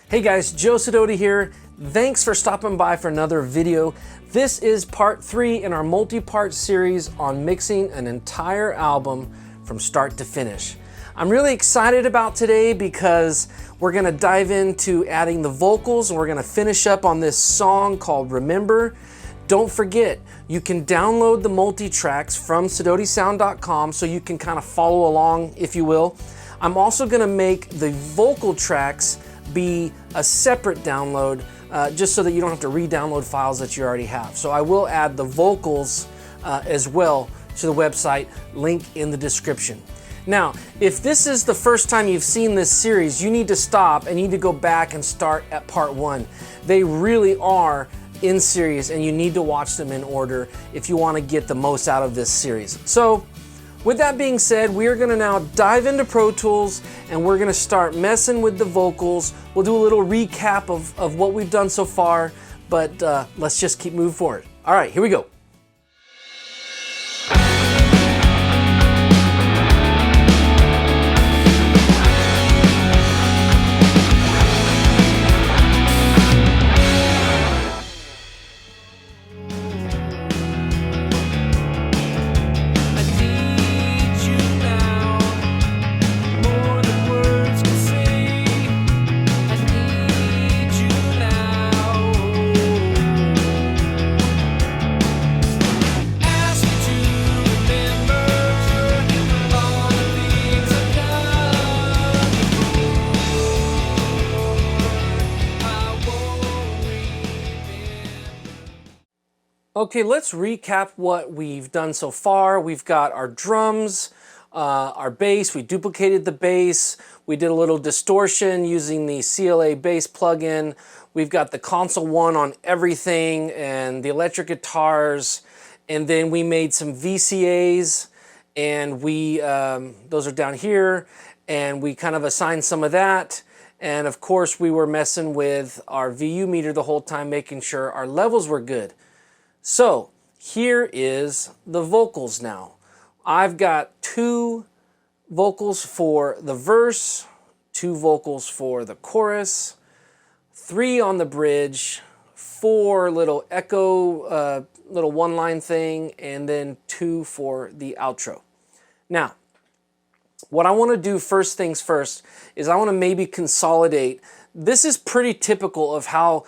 Hey guys, Joe Sidoti here. Thanks for stopping by for another video. This is part 3 in our multi-part series on mixing an entire album from start to finish. I'm really excited about today because we're gonna dive into adding the vocals and we're gonna finish up on this song called Remember. Don't forget, you can download the multi-tracks from SidotiSound.com so you can kind of follow along, if you will. I'm also gonna make the vocal tracks be a separate download just so that you don't have to re-download files that you already have. So I will add the vocals as well to the website, link in the description. Now, if this is the first time you've seen this series, you need to stop and you need to go back and start at part 1. They really are in series and you need to watch them in order if you want to get the most out of this series. So with that being said, we are going to now dive into Pro Tools and we're going to start messing with the vocals. We'll do a little recap of what we've done so far, but let's just keep moving forward. All right, here we go. Okay, let's recap what we've done so far. We've got our drums, our bass, we duplicated the bass, we did a little distortion using the CLA bass plugin. We've got the console one on everything and the electric guitars, and then we made some VCAs and we, those are down here, and we kind of assigned some of that. And of course we were messing with our VU meter the whole time, making sure our levels were good. So here is the vocals now. I've got 2 vocals for the verse, 2 vocals for the chorus, 3 on the bridge, 4 little echo, little one-line thing, and then 2 for the outro. Now, what I want to do first things first is I want to maybe consolidate. This is pretty typical of how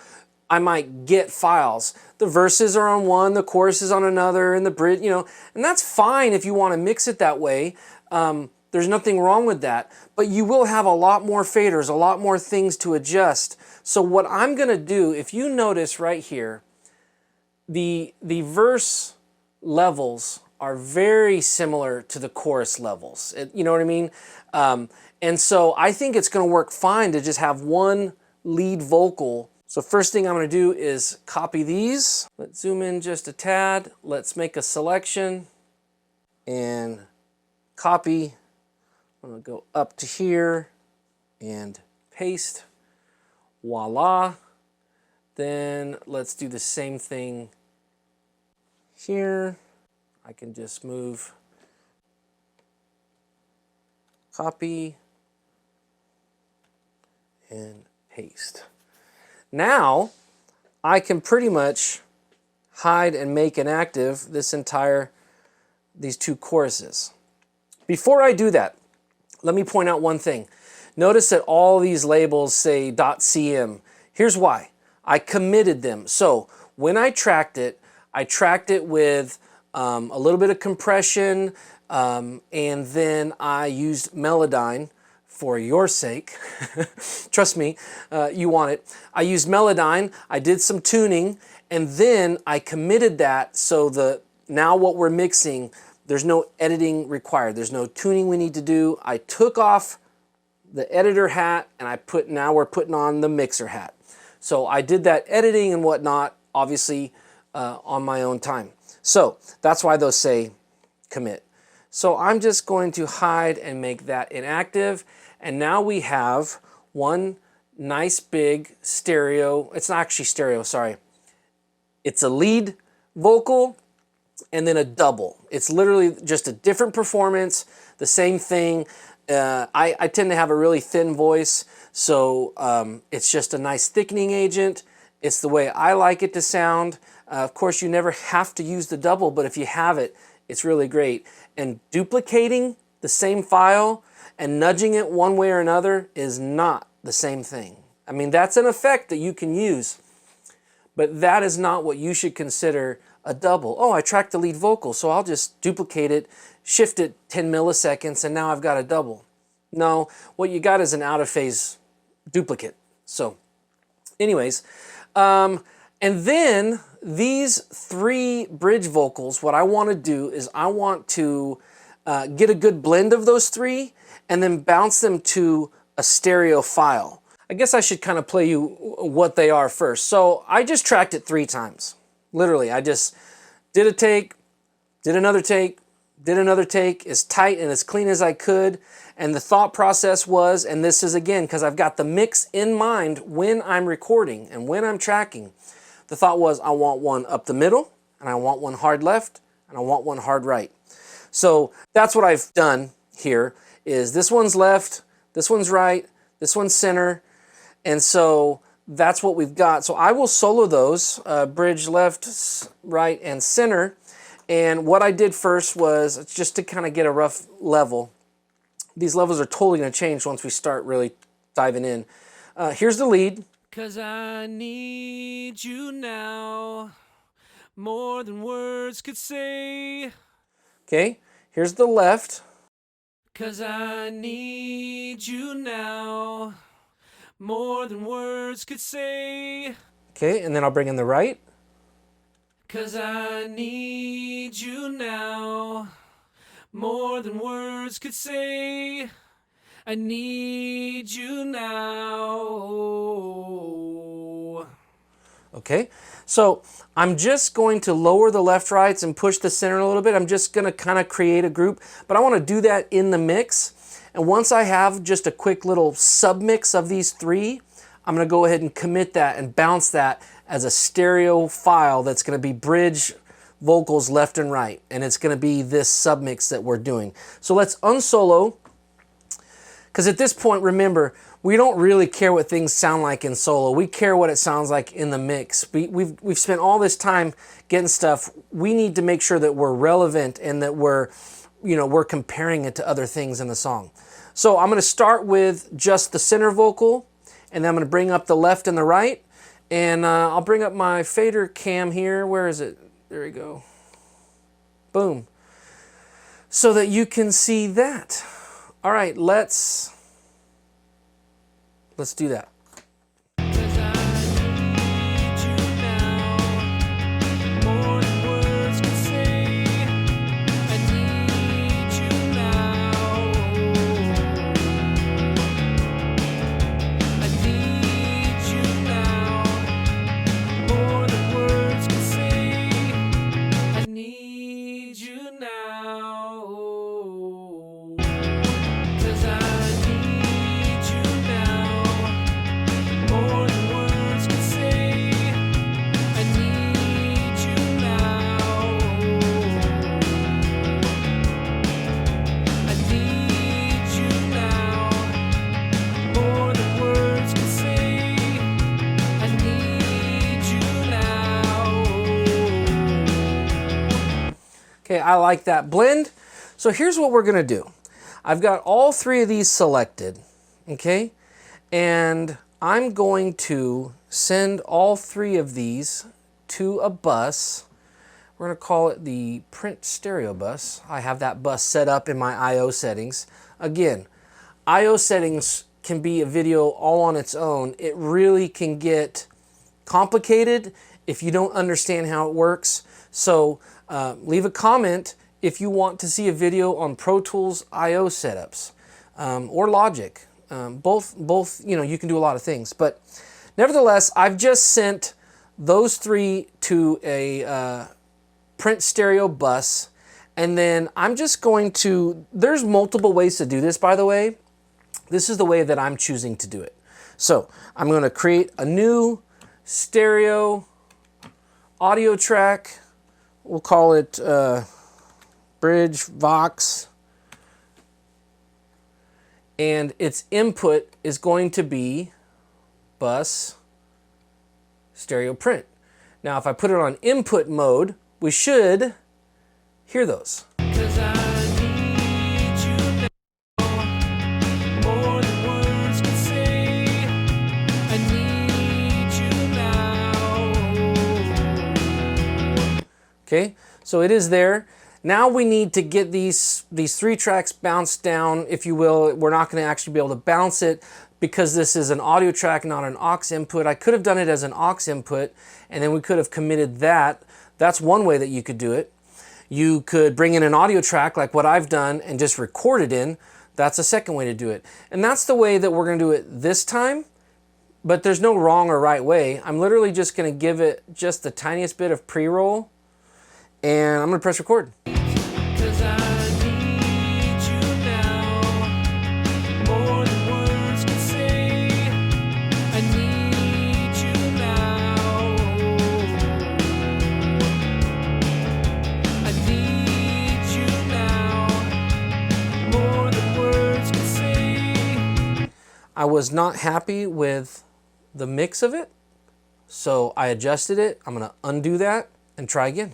I might get files. The verses are on one, the chorus is on another, and the bridge, you know, and that's fine if you want to mix it that way. There's nothing wrong with that, but you will have a lot more faders, a lot more things to adjust. So what I'm gonna do, if you notice right here, the verse levels are very similar to the chorus levels. You know what I mean? And so I think it's gonna work fine to just have one lead vocal. So first thing I'm going to do is copy these. Let's zoom in just a tad. Let's make a selection and copy. I'm going to go up to here and paste. Voila. Then let's do the same thing here. I can just move, copy, and paste. Now, I can pretty much hide and make inactive these 2 choruses. Before I do that, let me point out one thing. Notice that all these labels say .cm. Here's why. I committed them. So when I tracked it with a little bit of compression, and then I used Melodyne. For your sake, trust me, you want it. I used Melodyne, I did some tuning, and then I committed that so now what we're mixing, there's no editing required. There's no tuning we need to do. I took off the editor hat and now we're putting on the mixer hat. So I did that editing and whatnot, obviously on my own time. So that's why those say commit. So I'm just going to hide and make that inactive. And now we have one nice big stereo. It's not actually stereo, sorry. It's a lead vocal and then a double. It's literally just a different performance, the same thing. I tend to have a really thin voice, so it's just a nice thickening agent. It's the way I like it to sound. Of course, you never have to use the double, but if you have it, it's really great. And duplicating the same file and nudging it one way or another is not the same thing. I mean, that's an effect that you can use, but that is not what you should consider a double. Oh, I tracked the lead vocal, so I'll just duplicate it, shift it 10 milliseconds, and now I've got a double. No, what you got is an out-of-phase duplicate. So, anyways, and then these 3 bridge vocals, what I want to do is I want to get a good blend of those 3 and then bounce them to a stereo file. I guess I should kind of play you what they are first. So I just tracked it 3 times. Literally, I just did a take, did another take, did another take, as tight and as clean as I could. And the thought process was, and this is again, because I've got the mix in mind when I'm recording and when I'm tracking, the thought was I want one up the middle, and I want one hard left, and I want one hard right. So that's what I've done here, is this one's left, this one's right, this one's center, and so that's what we've got. So I will solo those, bridge left, right, and center. And what I did first was just to kind of get a rough level. These levels are totally going to change once we start really diving in. Here's the lead. 'Cause I need you now, more than words could say. Okay, here's the left. 'Cause I need you now, more than words could say. Okay, and then I'll bring in the right. 'Cause I need you now, more than words could say. I need you now. Okay, so I'm just going to lower the left rights and push the center a little bit. I'm just going to kind of create a group, but I want to do that in the mix. And once I have just a quick little submix of these 3, I'm going to go ahead and commit that and bounce that as a stereo file that's going to be bridge vocals left and right. And it's going to be this submix that we're doing. So let's unsolo, because at this point, remember, we don't really care what things sound like in solo. We care what it sounds like in the mix. We've spent all this time getting stuff. We need to make sure that we're relevant and that we're comparing it to other things in the song. So I'm going to start with just the center vocal, and then I'm going to bring up the left and the right. And I'll bring up my fader cam here. Where is it? There we go. Boom. So that you can see that. All right, let's do that. Okay, I like that blend. So here's what we're gonna do. I've got all 3 of these selected, okay? And I'm going to send all 3 of these to a bus. We're gonna call it the print stereo bus. I have that bus set up in my I/O settings. Again, I/O settings can be a video all on its own. It really can get complicated if you don't understand how it works. So leave a comment if you want to see a video on Pro Tools I/O setups or Logic. Both, you can do a lot of things. But nevertheless, I've just sent those 3 to a print stereo bus. And then I'm just going to, there's multiple ways to do this, by the way. This is the way that I'm choosing to do it. So I'm going to create a new stereo audio track. We'll call it Bridge Vox. and its input is going to be bus stereo print. Now if I put it on input mode, we should hear those. Okay, so it is there. Now we need to get these 3 tracks bounced down, if you will. We're not going to actually be able to bounce it because this is an audio track, not an aux input. I could have done it as an aux input, and then we could have committed that. That's one way that you could do it. You could bring in an audio track like what I've done and just record it in. That's a second way to do it. And that's the way that we're going to do it this time, but there's no wrong or right way. I'm literally just going to give it just the tiniest bit of pre-roll, and I'm going to press record. I was not happy with the mix of it, so I adjusted it. I'm going to undo that and try again.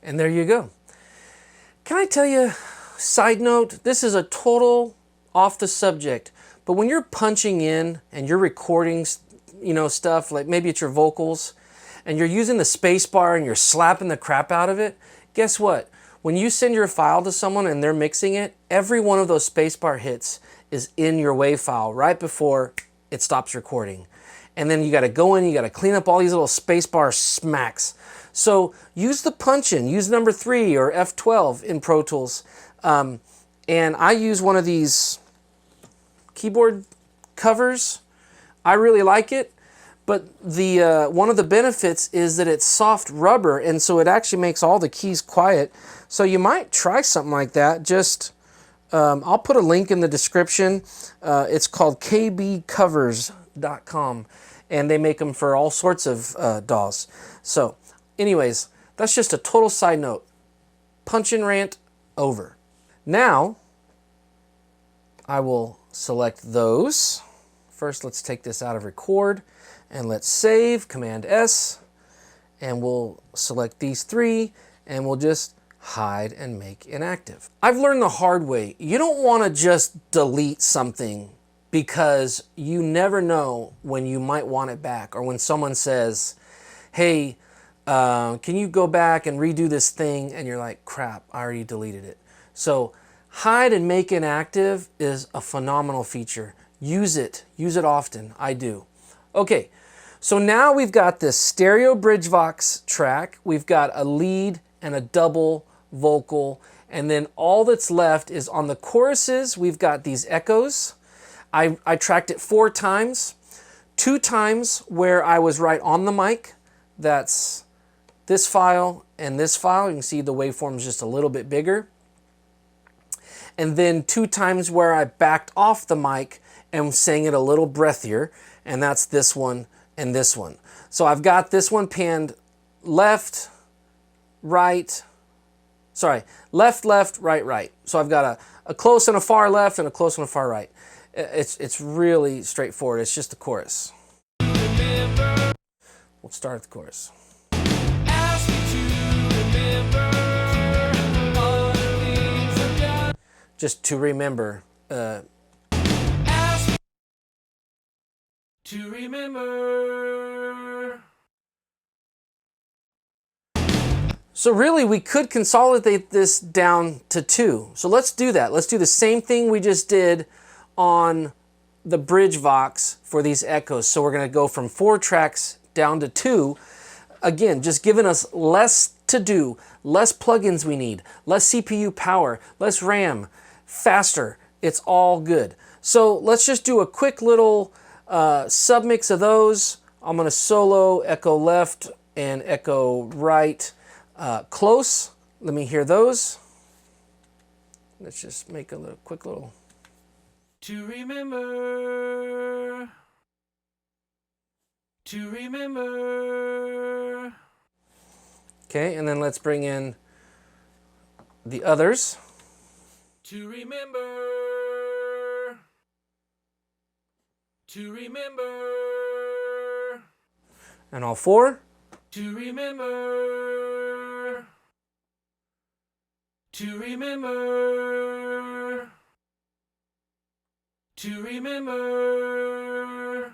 And there you go. Can I tell you, side note, this is a total off the subject, but when you're punching in and you're recording, you know, stuff like maybe it's your vocals and you're using the space bar and you're slapping the crap out of it, guess what? When you send your file to someone and they're mixing it, every one of those space bar hits is in your WAV file right before it stops recording. And then you got to go in, you got to clean up all these little space bar smacks. So use the punch-in, use number 3 or F12 in Pro Tools. And I use one of these keyboard covers. I really like it, but the one of the benefits is that it's soft rubber, and so it actually makes all the keys quiet. So you might try something like that. Just I'll put a link in the description. It's called kbcovers.com, and they make them for all sorts of DAWs. So anyways, that's just a total side note. Punch-in rant over. Now, I will select those. First, let's take this out of record and let's save, Command S, and we'll select these 3 and we'll just hide and make inactive. I've learned the hard way. You don't want to just delete something because you never know when you might want it back, or when someone says, hey, can you go back and redo this thing? And you're like, crap, I already deleted it. So hide and make inactive is a phenomenal feature. Use it often. I do. Okay, so now we've got this stereo bridge Vox track. We've got a lead and a double vocal, and then all that's left is on the choruses. We've got these echoes. I tracked it 4 times. 2 times where I was right on the mic. That's this file and this file. You can see the waveform is just a little bit bigger. And then 2 times where I backed off the mic and sang it a little breathier, and that's this one and this one. So I've got this one panned left, right, left, right, right. So I've got a close and a far left and a close and a far right. It's really straightforward. It's just the chorus. We'll start at the chorus. Just to remember. To remember. So really, we could consolidate this down to 2. So let's do that. Let's do the same thing we just did on the bridge Vox for these echoes. So we're going to go from 4 tracks down to 2. Again, just giving us less to do, less plugins we need, less CPU power, less RAM, faster. It's all good. So let's just do a quick little submix of those. I'm going to solo echo left and echo right close. Let me hear those. Let's just make a little quick little. To remember. To remember. Okay, and then let's bring in the others. To remember. To remember. And all four. To remember. To remember. To remember.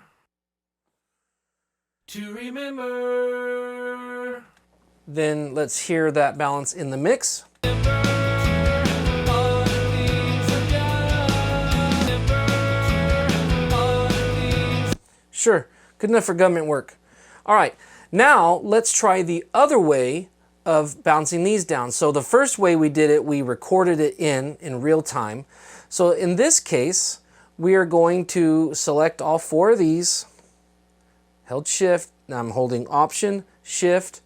To remember. Then let's hear that balance in the mix. Sure, good enough for government work. All right, now let's try the other way of bouncing these down. So the first way we did it, we recorded it in real time. So in this case, we are going to select all four of these, held shift, now I'm holding option, shift,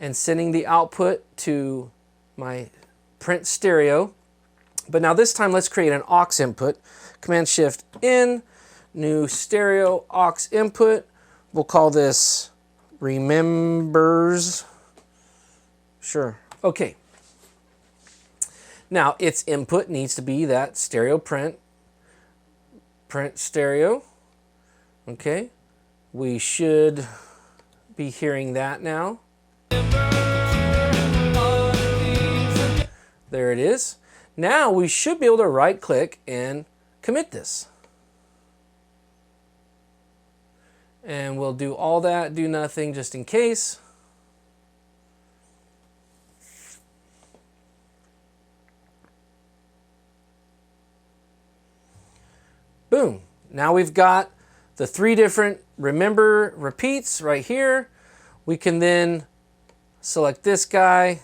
and sending the output to my print stereo. But now this time let's create an aux input. Command shift in, new stereo aux input. We'll call this remembers. Sure. Okay. Now its input needs to be that stereo print. Print stereo. Okay. We should be hearing that now. There it is. Now we should be able to right click and commit this. And we'll do all that, do nothing just in case. Boom. Now we've got the three different remember repeats right here. We can then select this guy,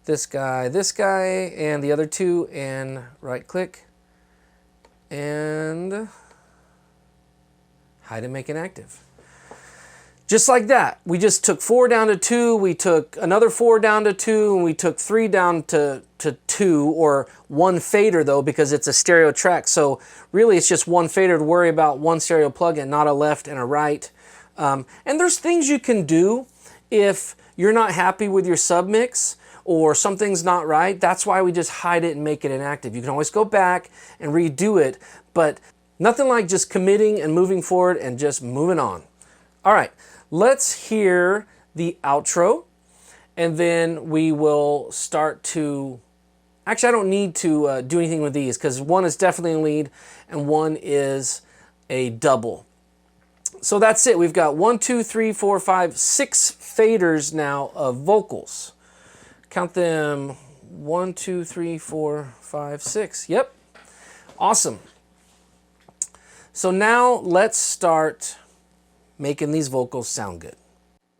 this guy, this guy, and the other two, and right click and hide and make inactive. Just like that. We just took 4 down to 2, we took another 4 down to 2, and we took 3 down to 2, or 1 fader though, because it's a stereo track. So really it's just 1 fader to worry about, 1 stereo plug-in, not a left and a right. And there's things you can do if you're not happy with your submix or something's not right. That's why we just hide it and make it inactive. You can always go back and redo it, but nothing like just committing and moving forward and just moving on. All right, let's hear the outro, and then we will start to... Actually, I don't need to do anything with these because one is definitely a lead and one is a double. So that's it. We've got 1, 2, 3, 4, 5, 6 faders now of vocals. Count them. 1, 2, 3, 4, 5, 6. Yep. Awesome. So now let's start making these vocals sound good.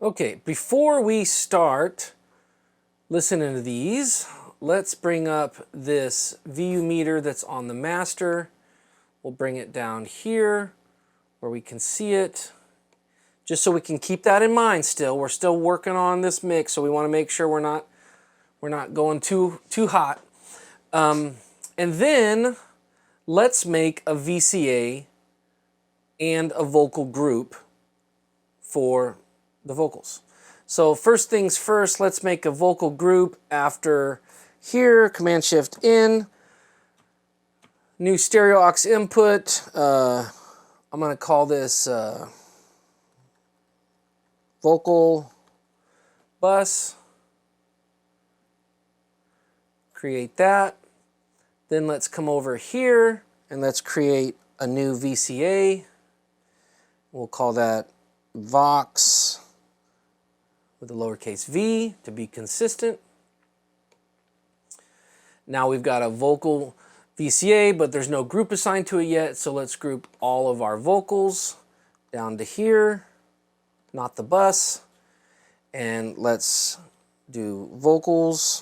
Okay, before we start listening to these, let's bring up this VU meter that's on the master. We'll bring it down here where we can see it, just so we can keep that in mind still. We're still working on this mix, so we want to make sure we're not going too hot. And then let's make a VCA and a vocal group for the vocals. So first things first, let's make a vocal group after here, Command Shift in, new stereo aux input. I'm going to call this vocal bus. Create that. Then let's come over here and let's create a new VCA. We'll call that Vox with a lowercase v to be consistent. Now we've got a vocal VCA, but there's no group assigned to it yet, so let's group all of our vocals down to here, not the bus, and let's do vocals,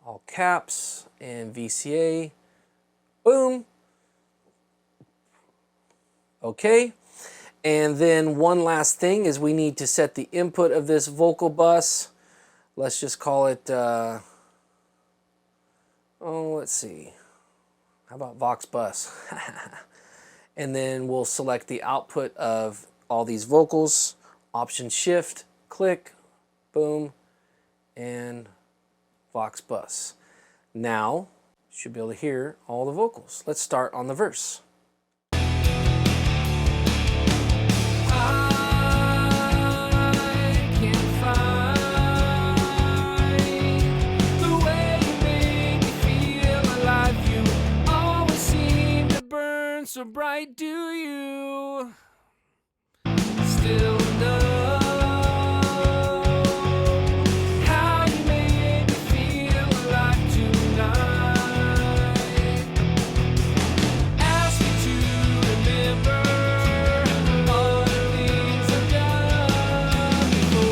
all caps, and VCA Boom. Okay. And then one last thing is we need to set the input of this vocal bus. Let's just call it, let's see. How about Vox Bus? And then we'll select the output of all these vocals. Option Shift, click, boom, and Vox Bus. Now, you should be able to hear all the vocals. Let's start on the verse. So bright, do you still know how you made me feel alive tonight? Ask me to remember all the things I've done before.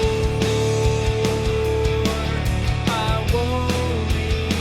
I won't remember.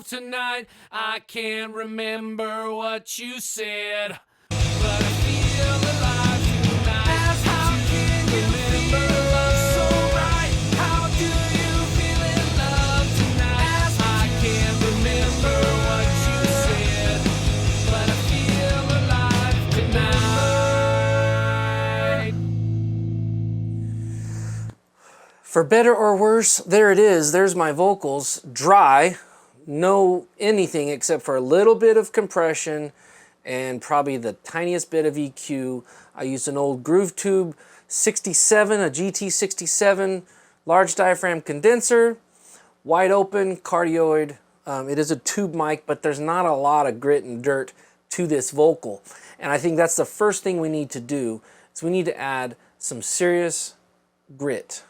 Tonight, I can't remember what you said, but I feel alive tonight. How can you remember love so right? How do you feel in love tonight? I can't remember what you said, but I feel alive tonight. For better or worse, there it is. There's my vocals, dry. No anything except for a little bit of compression and probably the tiniest bit of EQ. I used an old Groove Tube 67, a GT67, large diaphragm condenser, wide open, cardioid. It is a tube mic, but there's not a lot of grit and dirt to this vocal. And I think that's the first thing we need to do, is we need to add some serious grit.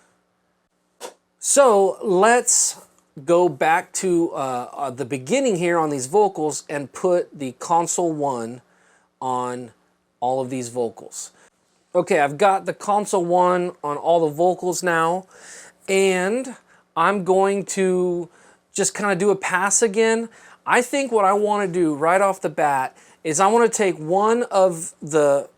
So let's go back to the beginning here on these vocals and put the console 1 on all of these vocals. Okay, I've got the console 1 on all the vocals now, and I'm going to just kind of do a pass again. I think what I want to do right off the bat is I want to take one of the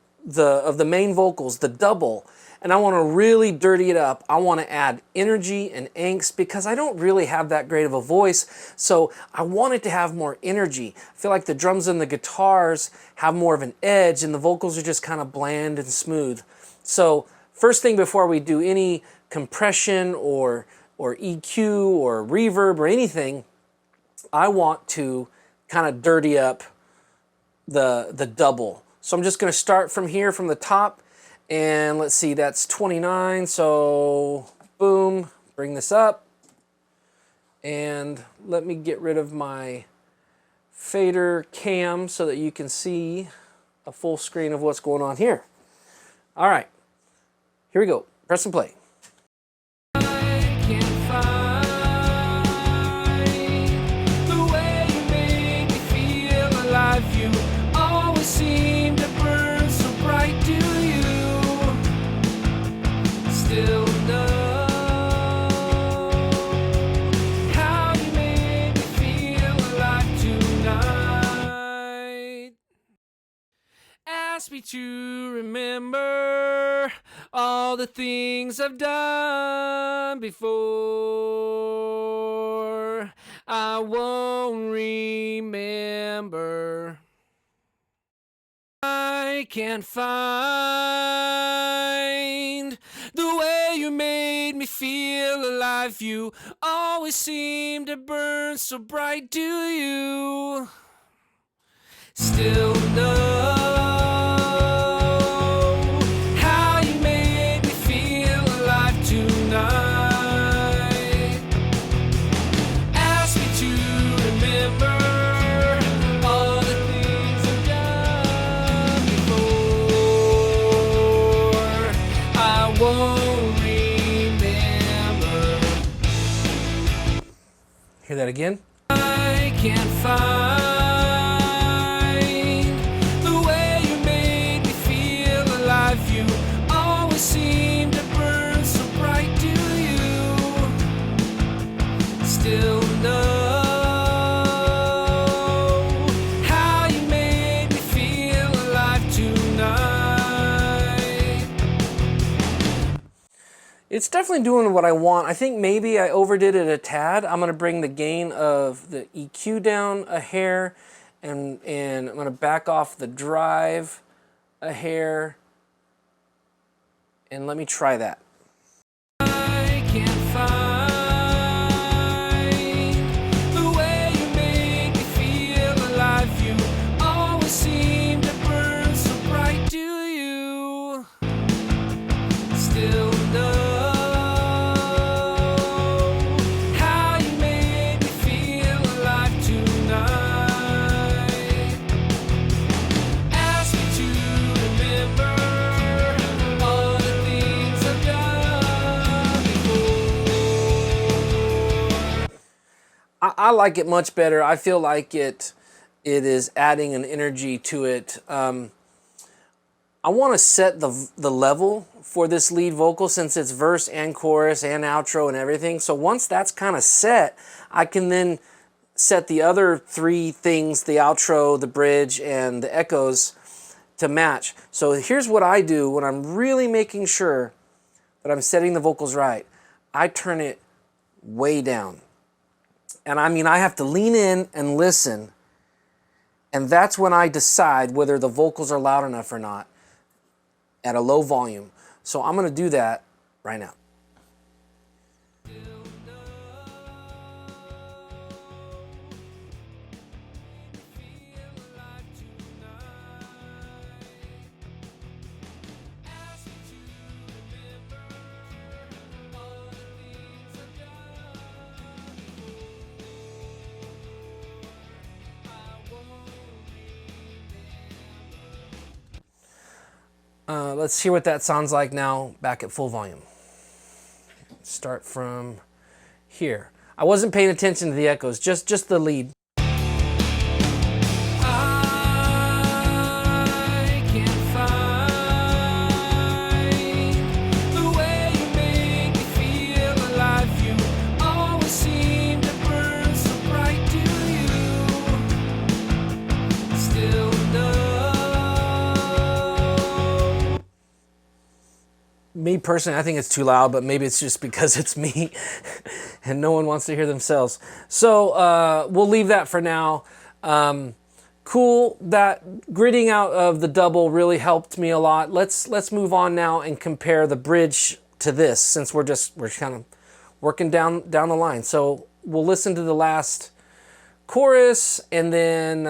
main vocals, the double, and I want to really dirty it up. I want to add energy and angst because I don't really have that great of a voice, so I want it to have more energy. I feel like the drums and the guitars have more of an edge and the vocals are just kind of bland and smooth. So first thing before we do any compression or EQ or reverb or anything, I want to kind of dirty up the double. So I'm just going to start from here from the top. And let's see, that's 29, so boom, bring this up. And let me get rid of my fader cam so that you can see a full screen of what's going on here. All right, here we go, press and play. The way you make me feel me to remember all the things I've done before. I won't remember. I can't find the way you made me feel alive. You always seem to burn so bright. Do you still know how you made me feel alive tonight? Ask me to remember all the things I've done before. I won't remember. Hear that again? I can't find the way you made me feel alive. You always seem to burn so bright. Do you still know how you made me feel alive tonight? It's definitely doing what I want. I think maybe I overdid it a tad. I'm going to bring the gain of the EQ down a hair, and I'm going to back off the drive a hair, and let me try that. I can't find the way you made me feel alive. You always seem to burn so bright. Do you still know how you made me feel alive tonight? Ask me to remember all the things I've done before. I like it much better. I feel like it is adding an energy to it. I want to set the level for this lead vocal, since it's verse and chorus and outro and everything. So once that's kind of set, I can then set the other three things, the outro, the bridge, and the echoes, to match. So here's what I do when I'm really making sure that I'm setting the vocals right. I turn it way down. And I mean, I have to lean in and listen, and that's when I decide whether the vocals are loud enough or not at a low volume. So I'm going to do that right now. Let's hear what that sounds like now back at full volume. Start from here. I wasn't paying attention to the echoes, just the lead. I can't find the way you made me feel alive. You always seem to burn so bright. Do you still know? Me personally, I think it's too loud, but maybe it's just because it's me and no one wants to hear themselves. So we'll leave that for now. Cool. That gridding out of the double really helped me a lot. Let's move on now and compare the bridge to this, since we're kind of working down the line. So we'll listen to the last chorus and then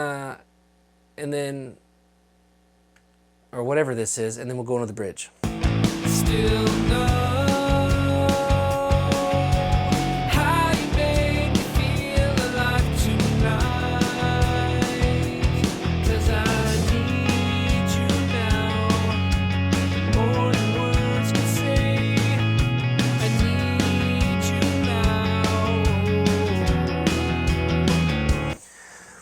or whatever this is, and then we'll go into the bridge. Still know how you made me feel alive tonight. 'Cause I need you now, more than words can say. I need you now.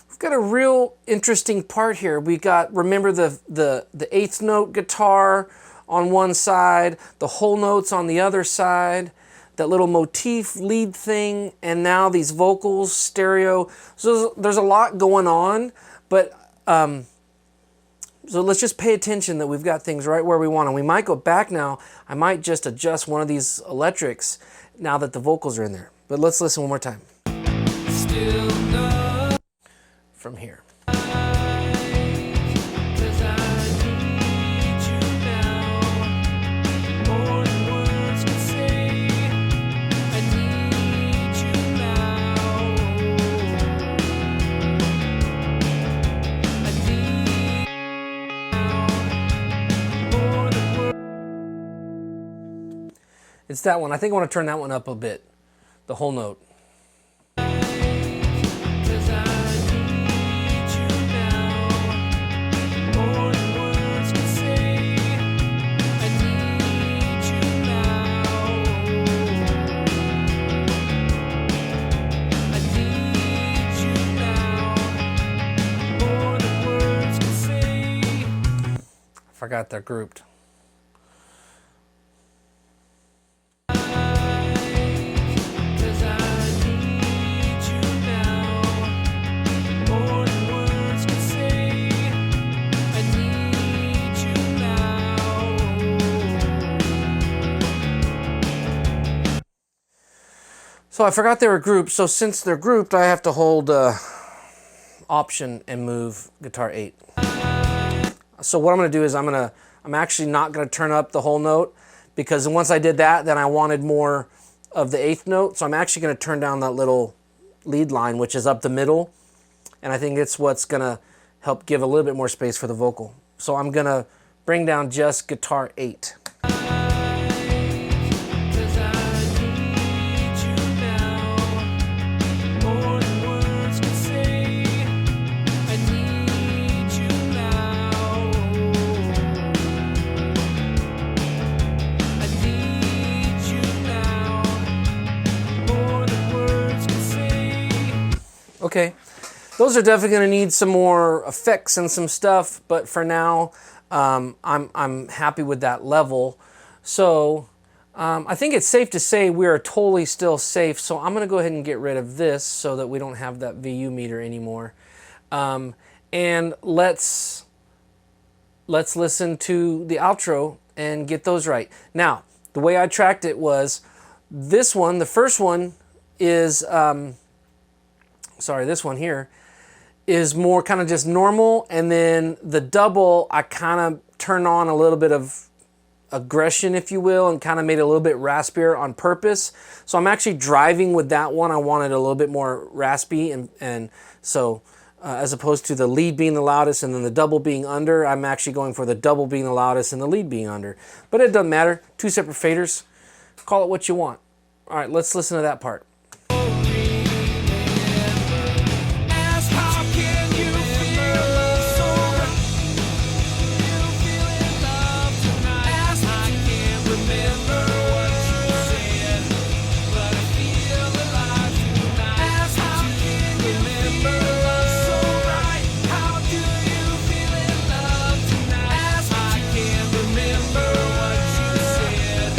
We've got a real interesting part here. We got, remember the eighth note guitar on one side, the whole notes on the other side, that little motif lead thing, and now these vocals, stereo. So there's a lot going on, but So let's just pay attention that we've got things right where we want them. We might go back now. I might just adjust one of these electrics now that the vocals are in there. But let's listen one more time. Still no From here. cause I need you now. More than words can say. I need you now. I need now. More than words. It's that one. I think I want to turn that one up a bit. The whole note. Cause I need you now. More than words can say. I need you now. I need you now. More than words can say. I forgot they're grouped. Cause I need you now. More than words can say. I need you now. So I forgot they were grouped. So since they're grouped, I have to hold Option and move guitar 8. So what I'm going to do is I'm actually not going to turn up the whole note, because once I did that, then I wanted more of the 8th note. So I'm actually going to turn down that little lead line, which is up the middle. And I think it's what's going to help give a little bit more space for the vocal. So I'm going to bring down just guitar 8. Cause I need you now. More than words can say. I need you now. I need you now. More than words can say. Okay, those are definitely going to need some more effects and some stuff, but for now, I'm happy with that level. So I think it's safe to say we are totally still safe. So I'm going to go ahead and get rid of this so that we don't have that VU meter anymore. And let's listen to the outro and get those right. Now, the way I tracked it was this one. The first one is this one here is more kind of just normal, and then the double I kind of turned on a little bit of aggression, if you will, and kind of made it a little bit raspier on purpose. So I'm actually driving with that one. I wanted a little bit more raspy, and so as opposed to the lead being the loudest and then the double being under, I'm actually going for the double being the loudest and the lead being under. But it doesn't matter. Two separate faders. Call it what you want. All right, let's listen to that part. Ask how can you feel so right? You feeling love tonight? Ask I can't remember what you said, but I feel alive tonight. Ask how can you remember love so right? How do you feel in love tonight? Ask I can't remember what you said,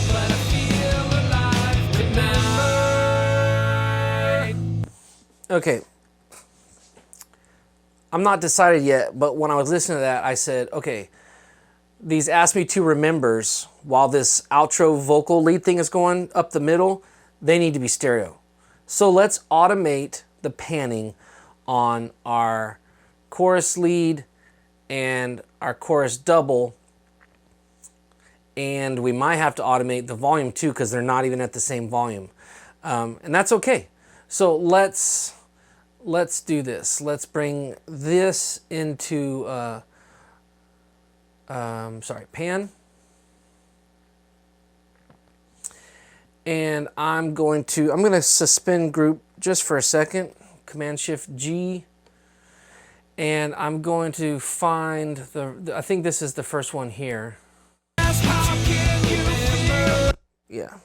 but I feel alive tonight. Okay. I'm not decided yet, but when I was listening to that, I said, okay, these Ask Me To Remembers, while this outro vocal lead thing is going up the middle, they need to be stereo. So let's automate the panning on our chorus lead and our chorus double. And we might have to automate the volume too, because they're not even at the same volume. And that's okay. So let's do this. Let's bring this into pan. And I'm going to suspend group just for a second. Command Shift G. And I'm going to find I think this is the first one here. Ask how can you feel? Yeah.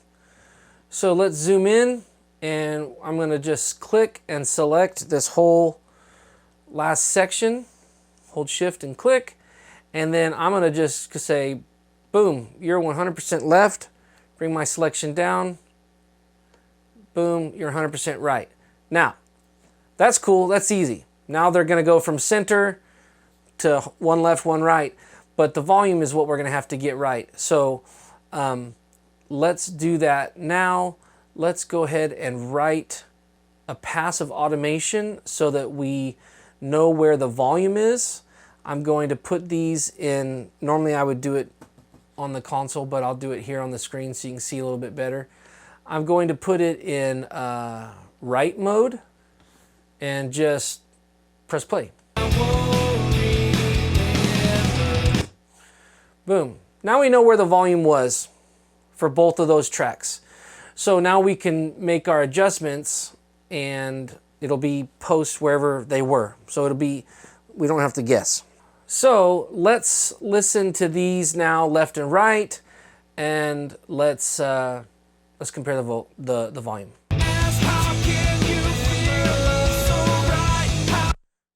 So let's zoom in, and I'm going to just click and select this whole last section. Hold Shift and click. And then I'm going to just say, boom, you're 100% left. Bring my selection down. Boom, you're 100% right. Now, that's cool. That's easy. Now they're going to go from center to one left, one right, but the volume is what we're going to have to get right. So let's do that now. Let's go ahead and write a passive automation so that we know where the volume is. I'm going to put these in, normally I would do it on the console, but I'll do it here on the screen so you can see a little bit better. I'm going to put it in write mode and just press play. Boom. Now we know where the volume was for both of those tracks. So now we can make our adjustments and it'll be post wherever they were. So it'll be, we don't have to guess. So let's listen to these now left and right, and let's compare the volume.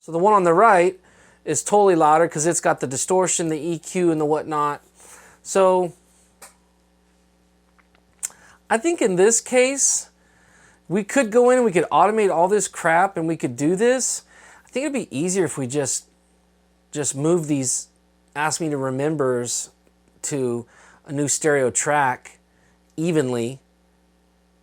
So the one on the right is totally louder because it's got the distortion, the EQ, and the whatnot. So I think in this case, we could go in and we could automate all this crap and we could do this. I think it'd be easier if we just move these ask me to remembers to a new stereo track evenly,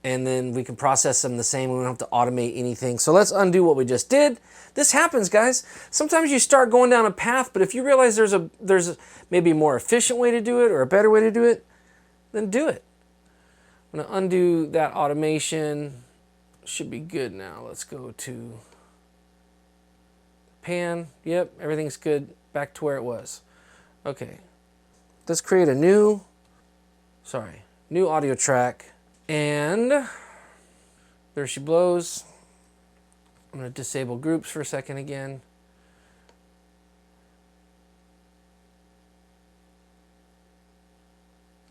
and then we can process them the same. We don't have to automate anything. So let's undo what we just did. This happens, guys. Sometimes you start going down a path, but if you realize there's maybe a more efficient way to do it or a better way to do it, then do it. I'm gonna undo that automation. Should be good now. Let's go to pan. Yep, everything's good. Back to where it was. Okay. Let's create a new audio track. And there she blows. I'm going to disable groups for a second again.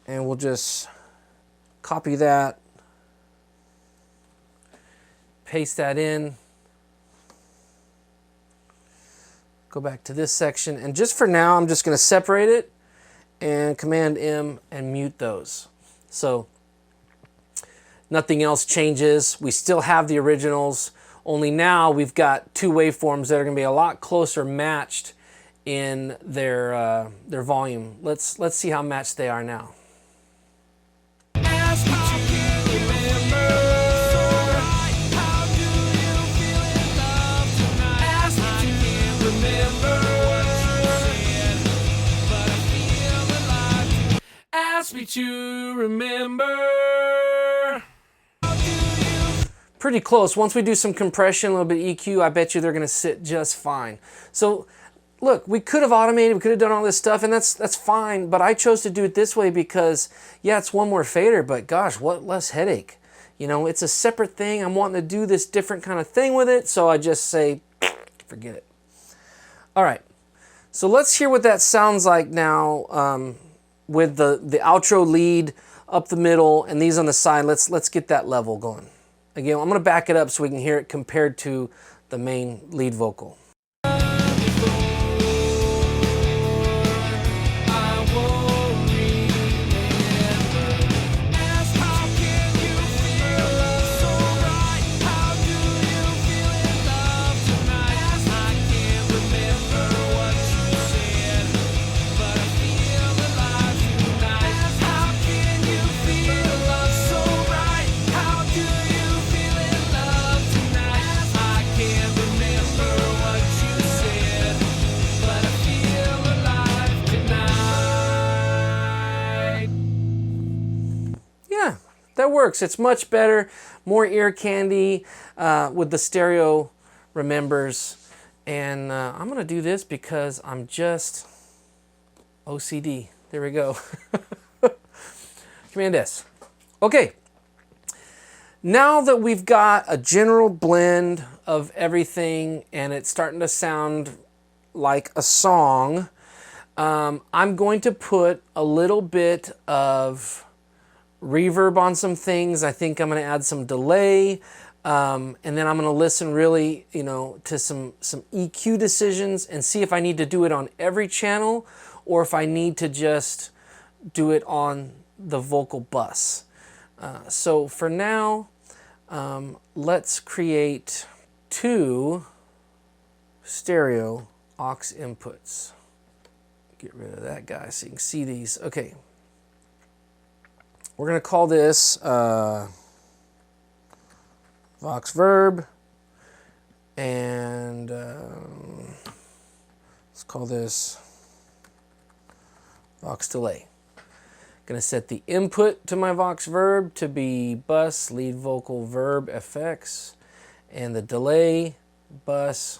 And we'll just copy that, paste that in, go back to this section, and just for now I'm just going to separate it and Command M and mute those. So nothing else changes. We still have the originals, only now we've got two waveforms that are going to be a lot closer matched in their volume. Let's see how matched they are now. Ask me to remember. Pretty close. Once we do some compression, a little bit of EQ, I bet you they're going to sit just fine. So look, we could have automated, we could have done all this stuff, and that's fine, but I chose to do it this way because, yeah, it's one more fader, but gosh, what less headache. You know, it's a separate thing. I'm wanting to do this different kind of thing with it, so I just say, forget it. All right, so let's hear what that sounds like now with the outro lead up the middle and these on the side. Let's get that level going. Again, I'm going to back it up so we can hear it compared to the main lead vocal. That works. It's much better, more ear candy with the stereo remembers. And I'm going to do this because I'm just OCD. There we go. Command S. Okay. Now that we've got a general blend of everything and it's starting to sound like a song, I'm going to put a little bit of reverb on some things. I think I'm going to add some delay, and then I'm going to listen really, to some EQ decisions and see if I need to do it on every channel or if I need to just do it on the vocal bus. So for now, let's create 2 stereo aux inputs. Get rid of that guy so you can see these. Okay. We're going to call this Vox Verb, and let's call this Vox Delay. Going to set the input to my Vox Verb to be bus, lead vocal, verb, FX, and the delay, bus,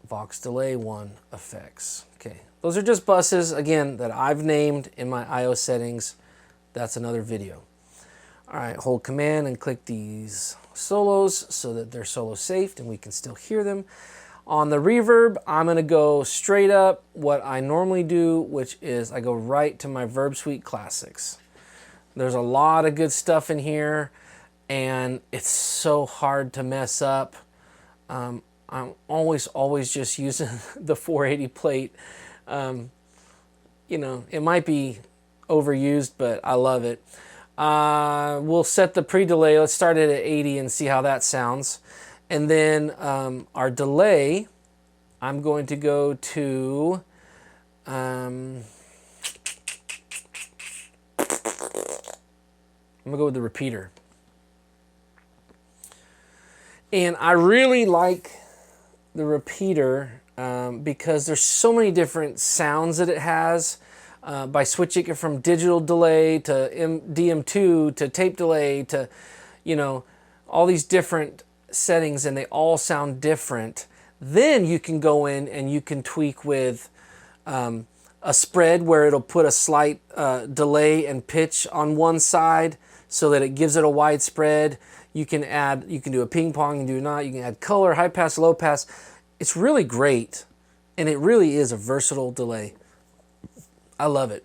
Vox Delay 1, effects. Okay, those are just buses, again, that I've named in my I/O settings. That's another video. All right, hold Command and click these solos so that they're solo safe and we can still hear them. On the reverb, I'm going to go straight up what I normally do, which is I go right to my Verb Suite Classics. There's a lot of good stuff in here, and it's so hard to mess up. I'm always just using the 480 plate. You know, it might be overused, but I love it. We'll set the pre-delay. Let's start it at 80 and see how that sounds. And then our delay, I'm going to go to I'm going to go with the repeater. And I really like the repeater because there's so many different sounds that it has. By switching it from digital delay to DM2 to tape delay to, you know, all these different settings, and they all sound different. Then you can go in and you can tweak with a spread where it'll put a slight delay and pitch on one side so that it gives it a wide spread. You can do a ping pong, you can do not, you can add color, high pass, low pass. It's really great, and it really is a versatile delay. I love it.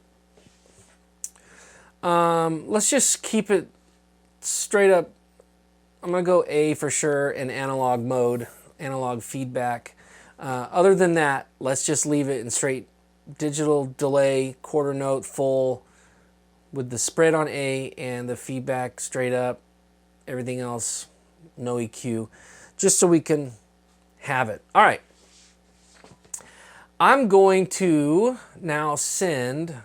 Let's just keep it straight up. I'm going to go A for sure in analog mode, analog feedback. Other than that, let's just leave it in straight digital delay, quarter note, full, with the spread on A and the feedback straight up. Everything else, no EQ, just so we can have it. All right. I'm going to now send,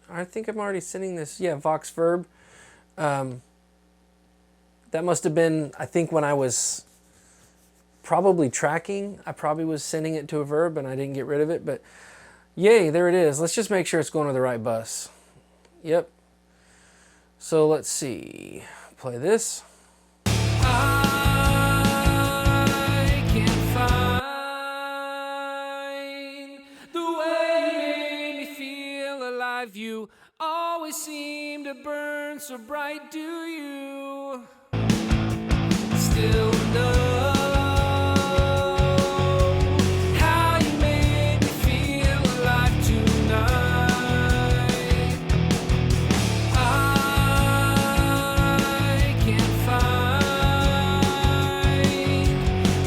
I think I'm already sending this, yeah, Vox Verb. That must have been, I think when I was probably tracking, I probably was sending it to a verb and I didn't get rid of it, but yay, there it is. Let's just make sure it's going to the right bus. Yep. So let's see, play this. You always seem to burn so bright, do you still know how you made me feel alive tonight? I can't find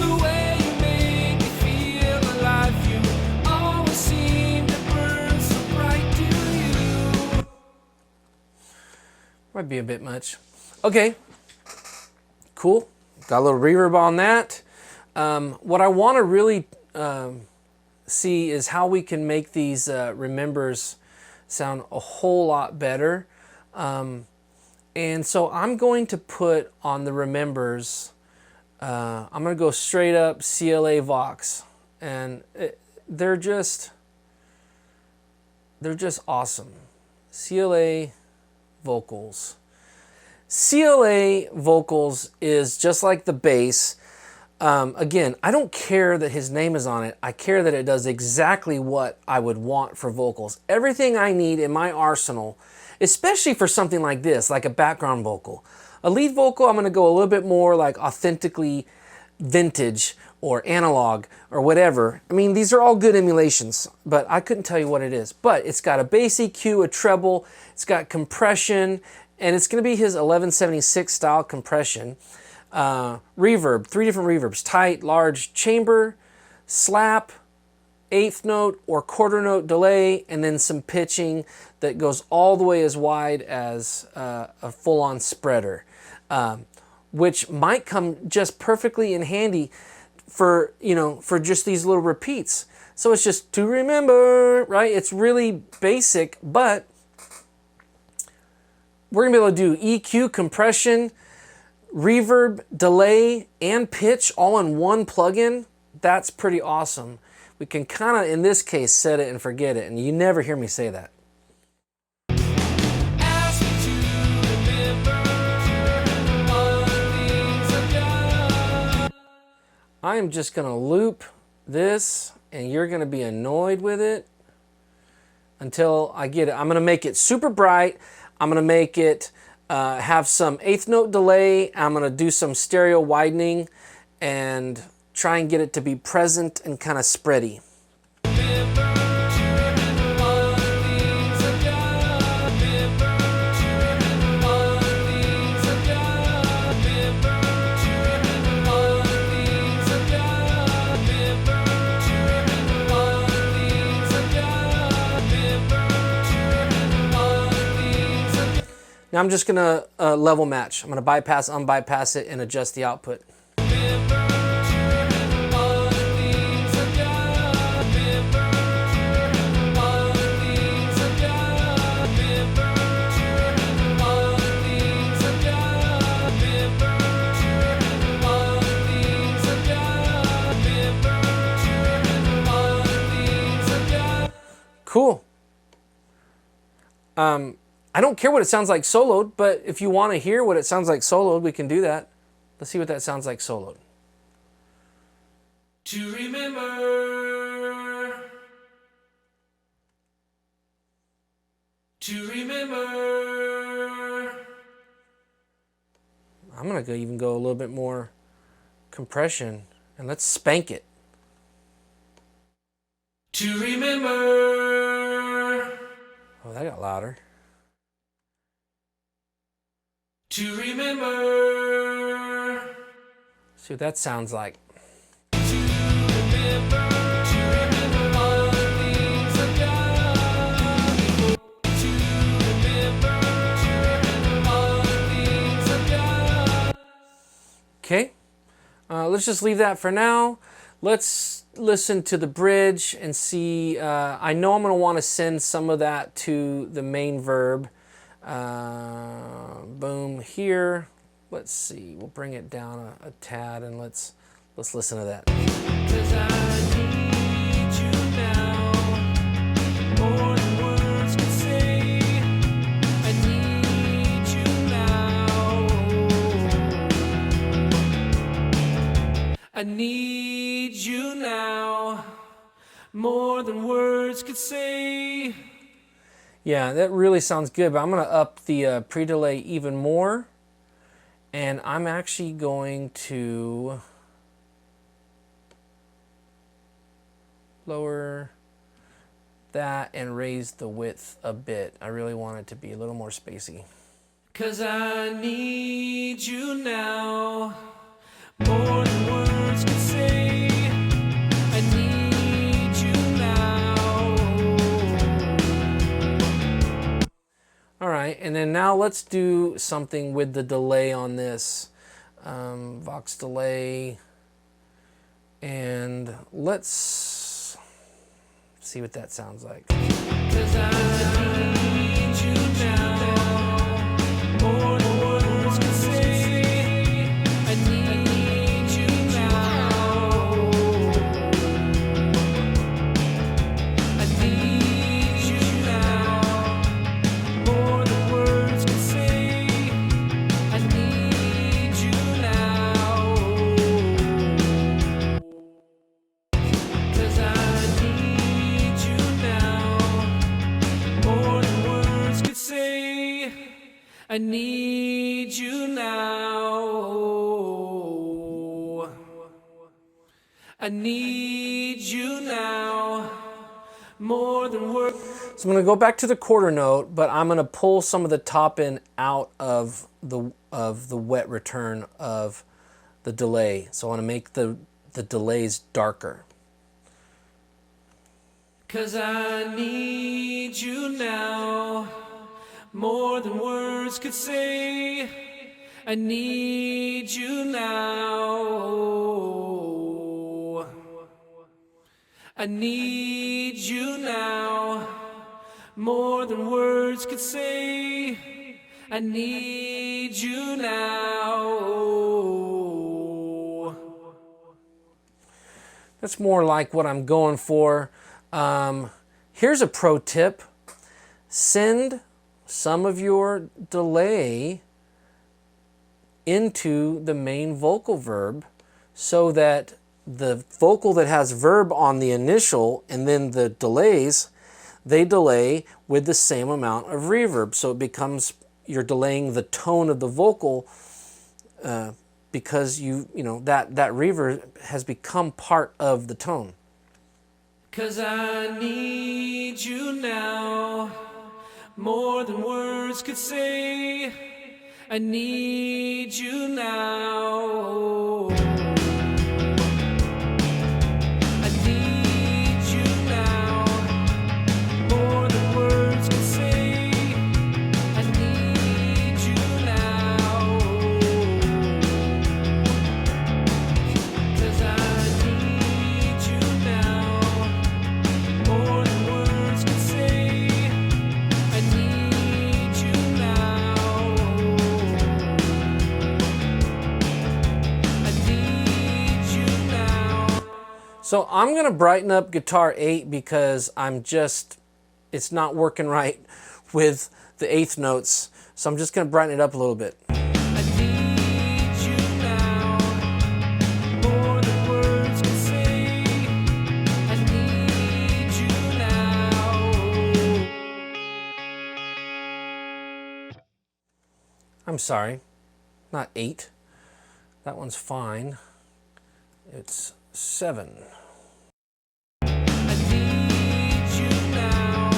the way you made me feel alive. You always seem to burn so bright, do you? Might be a bit much. Okay, cool. Got a little reverb on that. What I want to really see is how we can make these remembers sound a whole lot better. And so I'm going to put on the remembers, I'm going to go straight up CLA Vox. And they're just awesome. CLA vocals. CLA vocals is just like the bass. Again, I don't care that his name is on it. I care that it does exactly what I would want for vocals. Everything I need in my arsenal, especially for something like this, like a background vocal. A lead vocal, I'm going to go a little bit more like authentically vintage or analog or whatever. I mean, these are all good emulations, but I couldn't tell you what it is. But it's got a bass EQ, a treble, it's got compression, and it's going to be his 1176 style compression. Reverb, 3 different reverbs, tight, large, chamber, slap, eighth note or quarter note delay, and then some pitching that goes all the way as wide as a full-on spreader, which might come just perfectly in handy for, for just these little repeats. So it's just to remember, right? It's really basic, but we're gonna be able to do EQ, compression, reverb, delay, and pitch all in one plugin. That's pretty awesome. We can kind of, in this case, set it and forget it, and you never hear me say that. I am just gonna loop this, and you're gonna be annoyed with it until I get it. I'm gonna make it super bright. I'm gonna make it have some eighth note delay. I'm gonna do some stereo widening and try and get it to be present and kind of spready. Now I'm just gonna level match. I'm gonna bypass, unbypass it, and adjust the output. Cool. I don't care what it sounds like soloed, but if you want to hear what it sounds like soloed, we can do that. Let's see what that sounds like soloed. To remember. To remember. I'm going to even go a little bit more compression, and let's spank it. To remember. Oh, that got louder. To remember. See what that sounds like. To remember all the things I've done. To remember all the things I've done. Okay, let's just leave that for now. Let's listen to the bridge and see. I know I'm going to want to send some of that to the main verb. Boom here. Let's see. We'll bring it down a tad and let's listen to that. 'Cause I need you now, more than words can say. I need you now. I need you now, more than words could say. Yeah, that really sounds good, but I'm going to up the pre-delay even more. And I'm actually going to lower that and raise the width a bit. I really want it to be a little more spacey. 'Cause I need you now, more than words can say. I need you now. All right, and then now let's do something with the delay on this. Vox delay. And let's see what that sounds like. 'Cause I need you now, more than words can say. I need you now. I need you now, more than words can say. I need you now. 'Cause I need you now, more than words could say. I need you now. I need you now, more than words. So I'm going to go back to the quarter note, but I'm going to pull some of the top end out of the wet return of the delay. So I want to make the delays darker. 'Cause I need you now, more than words could say. I need you now. I need you now, more than words could say. I need you now. That's more like what I'm going for. Here's a pro tip. Send some of your delay into the main vocal verb so that the vocal that has verb on the initial and then the delays, they delay with the same amount of reverb. So it becomes, you're delaying the tone of the vocal because you know that reverb has become part of the tone. 'Cause I need you now, more than words could say. I need you now. I need you now, more than words could say. I need you now. 'Cause I need you now, more than words could say. I need you now. I need you now. So I'm going to brighten up guitar 8 because it's not working right with the 8th notes. So I'm just going to brighten it up a little bit. I need you now, more than words can say. I need you now. I'm sorry, not 8. That one's fine. It's 7. I need you now,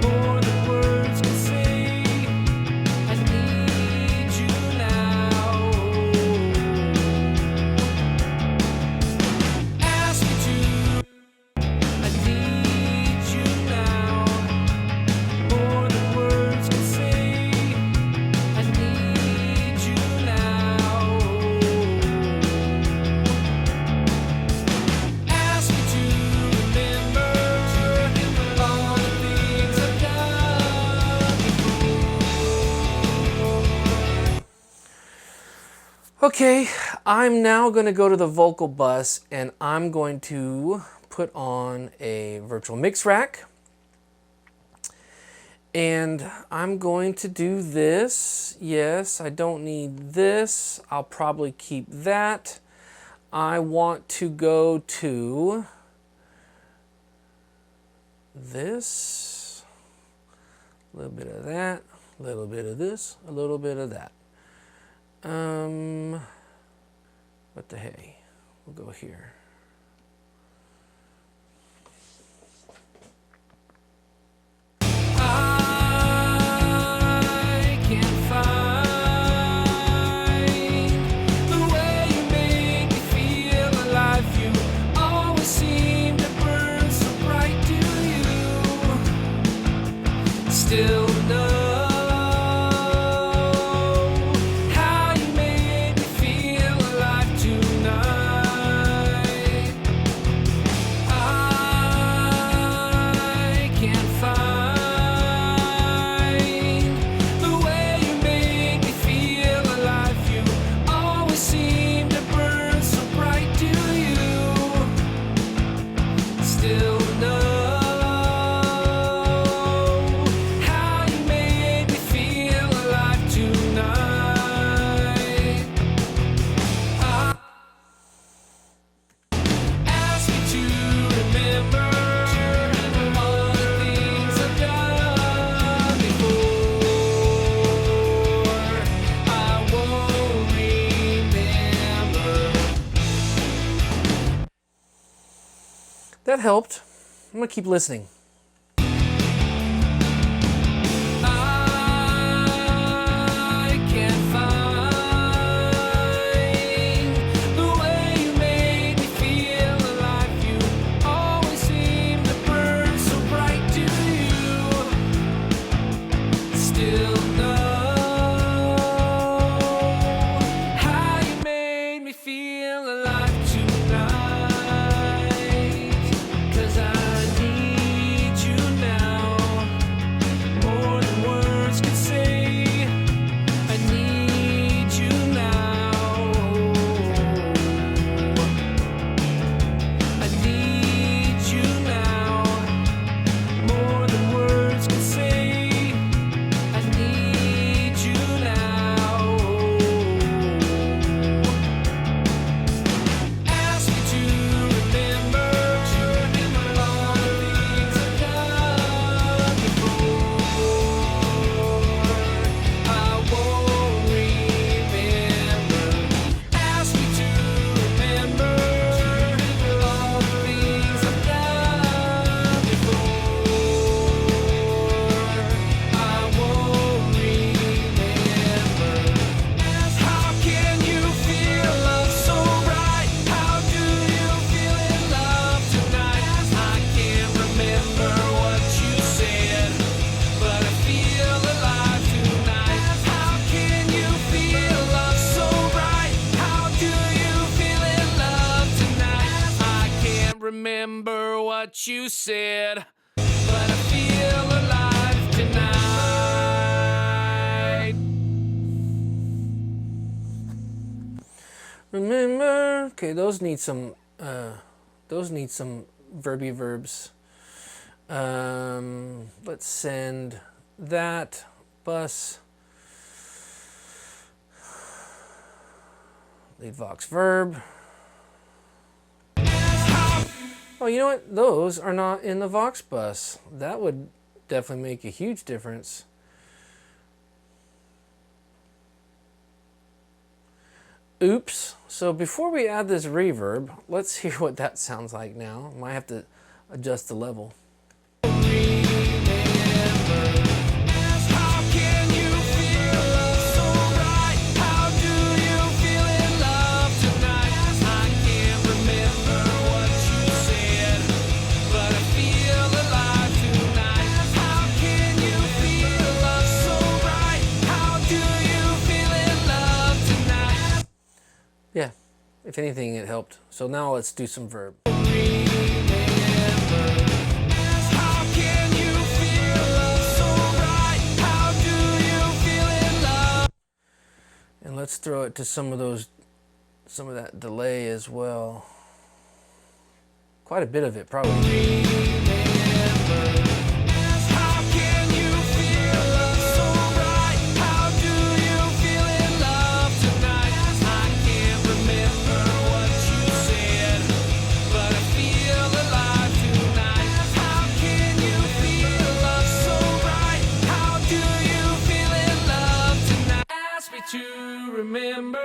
more than words can say. I need you now. Ask me to. I need you now, more than words can say. I need you now. Ask me to remember all the things I've done before. Okay, I'm now going to go to the vocal bus and I'm going to put on a virtual mix rack. And I'm going to do this. Yes, I don't need this. I'll probably keep that. I want to go to this. A little bit of that. A little bit of this. A little bit of that. What the hey? We'll go here. I can't find the way you make me feel alive. You always seem to burn so bright. Do you still know how you made me feel alive tonight? I can't find the way you made me feel alive. You always seem to burn so bright. Do you still know how you made me feel alive tonight? Ask me to remember all the things I've done before. I won't remember. That helped. I'm going to keep listening. I can't find the way you made me feel alive. You always seem to burn so bright. Do you still know how you made me feel alive tonight? you said, but I feel alive tonight. Remember, okay, those need some verby verbs. Let's send that bus. Lead Vox verb. Oh, you know what? Those are not in the Vox bus. That would definitely make a huge difference. Oops. So before we add this reverb, let's hear what that sounds like now. Might have to adjust the level. Yeah, if anything, it helped. So now let's do some verb. And let's throw it to some of that delay as well. Quite a bit of it, probably. To remember,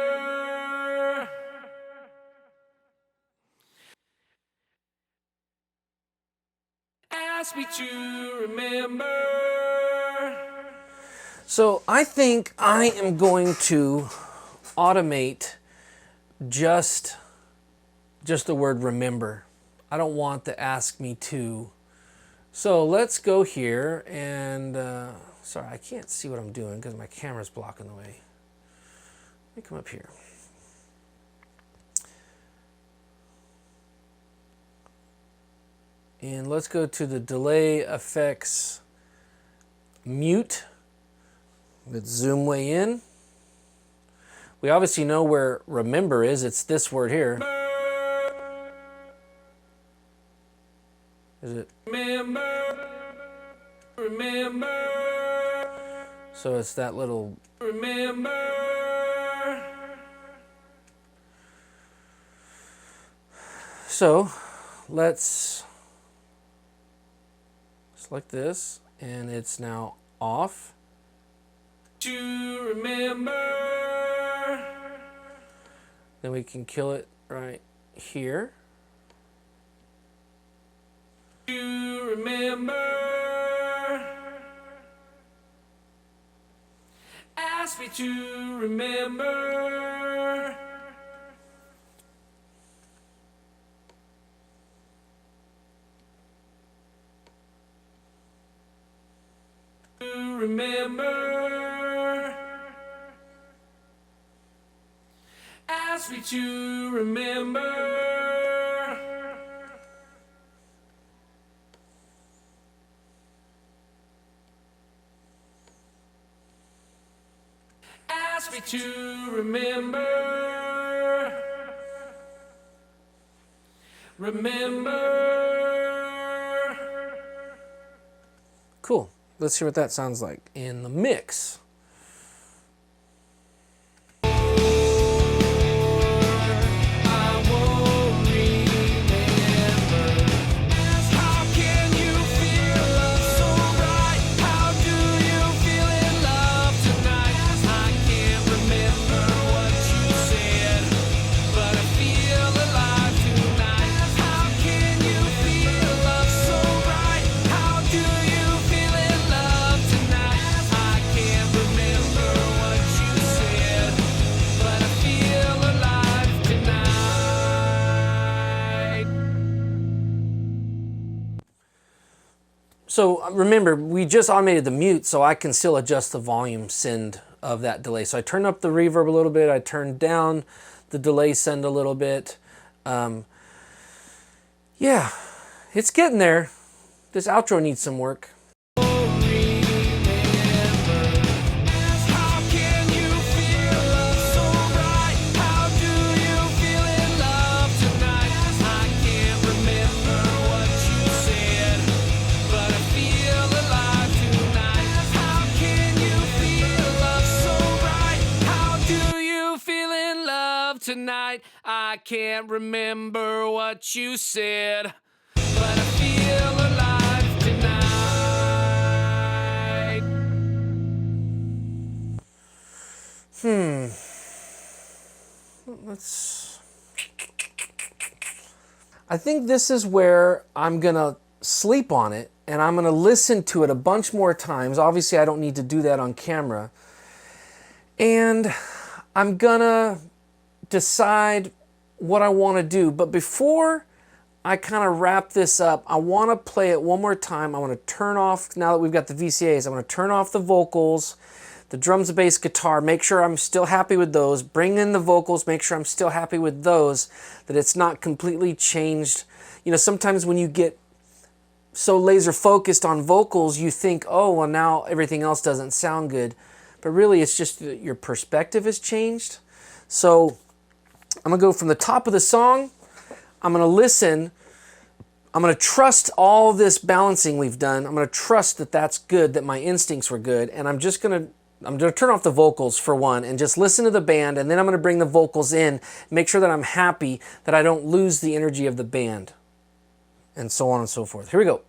ask me to remember. So I think I am going to automate just the word remember. I don't want the ask me to. So let's go here and sorry, I can't see what I'm doing because my camera's blocking the way. Let me come up here. And let's go to the delay effects mute. Let's zoom way in. We obviously know where remember is. It's this word here. Is it? Remember. So it's that little. Remember. So let's select this, and it's now off. To remember. Then we can kill it right here. To remember. Ask me to remember. To remember. Ask me to remember. Ask me to remember. Remember. Cool. Let's hear what that sounds like in the mix. So remember, we just automated the mute, so I can still adjust the volume send of that delay. So I turn up the reverb a little bit, I turn down the delay send a little bit. Yeah, It's getting there. This outro needs some work. Tonight, I can't remember what you said, but I feel alive tonight. I think this is where I'm gonna sleep on it and I'm gonna listen to it a bunch more times. Obviously, I don't need to do that on camera. And I'm gonna decide what I want to do. But before I kind of wrap this up, I want to play it one more time. I want to turn off, now that we've got the VCAs, I want to turn off the vocals, the drums, the bass, guitar, make sure I'm still happy with those, bring in the vocals, make sure I'm still happy with those, that it's not completely changed. You know, sometimes when you get so laser focused on vocals, you think, oh, well, now everything else doesn't sound good. But really, it's just that your perspective has changed. So I'm going to go from the top of the song. I'm going to listen. I'm going to trust all this balancing we've done. I'm going to trust that that's good, that my instincts were good. And I'm going to turn off the vocals for one and just listen to the band. And then I'm going to bring the vocals in, make sure that I'm happy, that I don't lose the energy of the band, and so on and so forth. Here we go.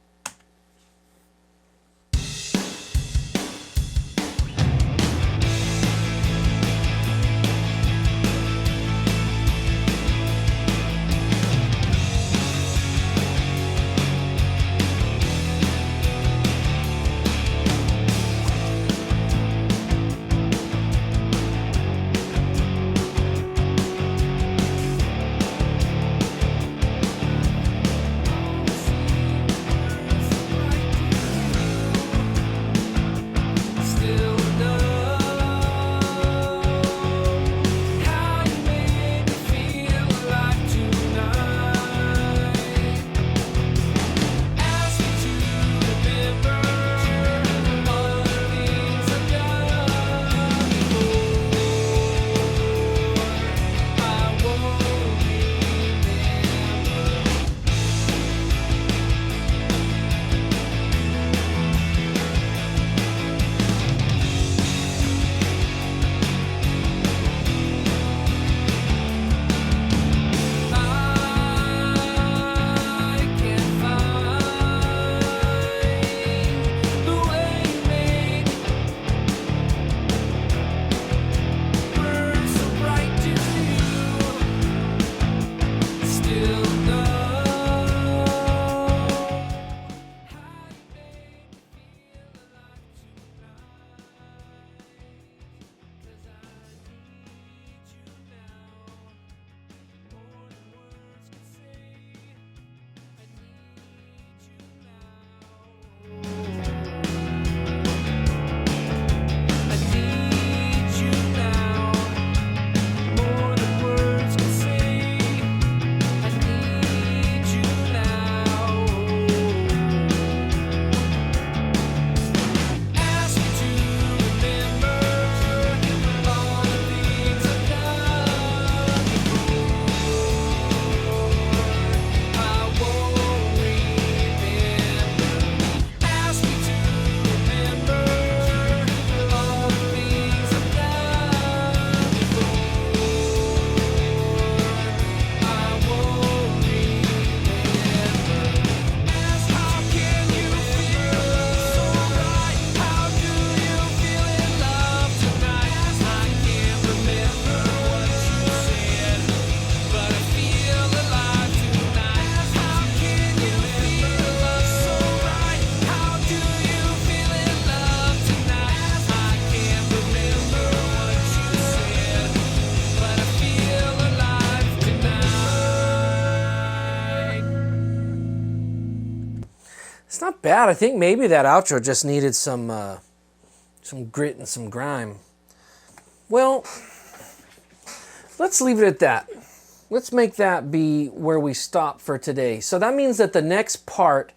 It's not bad. I think maybe that outro just needed some grit and some grime. Well, let's leave it at that. let's make that be where we stop for today. So that means that the next part,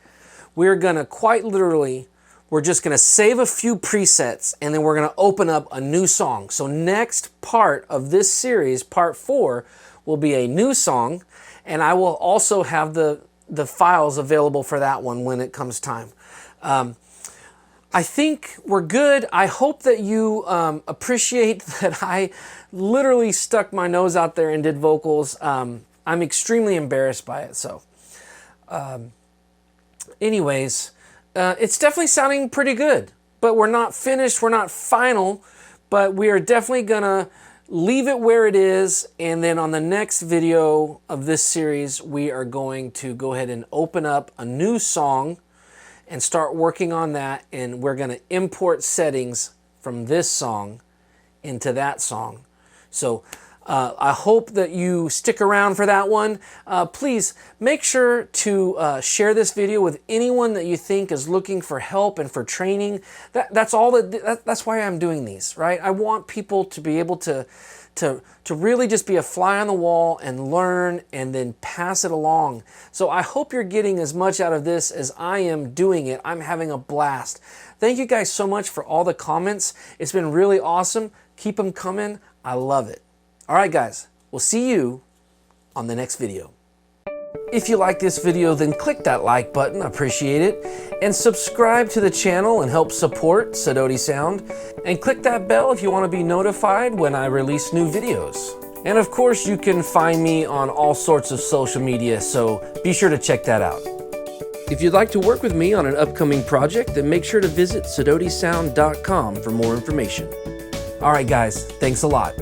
we're gonna quite literally, we're just gonna save a few presets and then we're gonna open up a new song. So next part of this series, part 4, will be a new song, and I will also have the files available for that one when it comes time. I think we're good. I hope that you appreciate that I literally stuck my nose out there and did vocals. I'm extremely embarrassed by it. So anyways, it's definitely sounding pretty good, but we're not finished. We're not final, but we are definitely gonna leave it where it is. And then on the next video of this series, we are going to go ahead and open up a new song and start working on that. And we're gonna import settings from this song into that song. So I hope that you stick around for that one. Please make sure to share this video with anyone that you think is looking for help and for training. That's why I'm doing these, right? I want people to be able to really just be a fly on the wall and learn and then pass it along. So I hope you're getting as much out of this as I am doing it. I'm having a blast. Thank you guys so much for all the comments. It's been really awesome. Keep them coming. I love it. All right, guys, we'll see you on the next video. If you like this video, then click that like button, I appreciate it, and subscribe to the channel and help support Sidoti Sound, and click that bell if you want to be notified when I release new videos. And of course, you can find me on all sorts of social media, so be sure to check that out. If you'd like to work with me on an upcoming project, then make sure to visit SidotiSound.com for more information. All right, guys, thanks a lot.